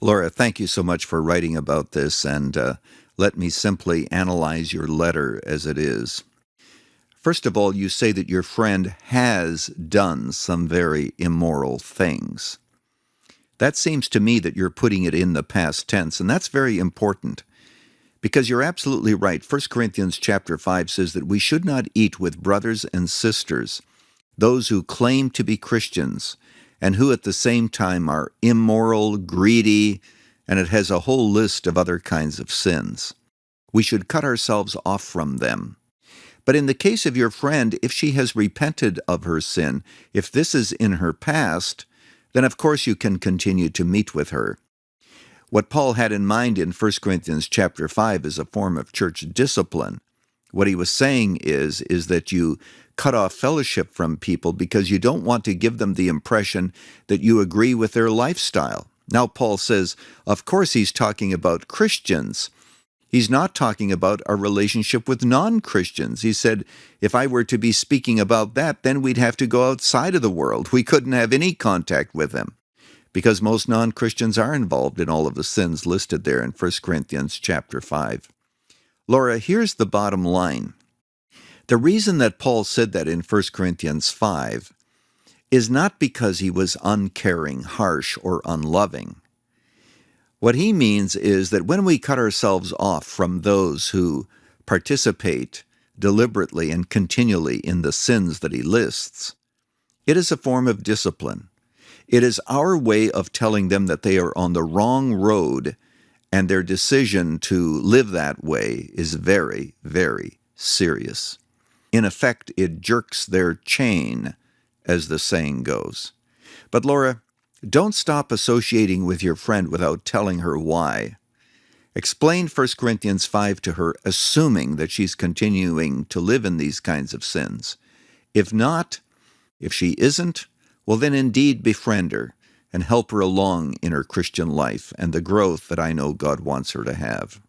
Laura, thank you so much for writing about this, and let me simply analyze your letter as it is. First of all, you say that your friend has done some very immoral things. That seems to me that you're putting it in the past tense, and that's very important because you're absolutely right. 1 Corinthians chapter 5 says that we should not eat with brothers and sisters, those who claim to be Christians, and who at the same time are immoral, greedy, and it has a whole list of other kinds of sins. We should cut ourselves off from them. But in the case of your friend, if she has repented of her sin, if this is in her past, then of course you can continue to meet with her. What Paul had in mind in 1 Corinthians chapter 5 is a form of church discipline. What he was saying is that you cut off fellowship from people because you don't want to give them the impression that you agree with their lifestyle. Now Paul says, of course he's talking about Christians. He's not talking about a relationship with non-Christians. He said, if I were to be speaking about that, then we'd have to go outside of the world. We couldn't have any contact with them because most non-Christians are involved in all of the sins listed there in 1 Corinthians chapter 5. Laura, here's the bottom line. The reason that Paul said that in 1 Corinthians 5 is not because he was uncaring, harsh, or unloving. What he means is that when we cut ourselves off from those who participate deliberately and continually in the sins that he lists, it is a form of discipline. It is our way of telling them that they are on the wrong road, and their decision to live that way is very, very serious. In effect, it jerks their chain, as the saying goes. But Laura, don't stop associating with your friend without telling her why. Explain 1 Corinthians 5 to her, assuming that she's continuing to live in these kinds of sins. If not, if she isn't, well then indeed befriend her and help her along in her Christian life and the growth that I know God wants her to have.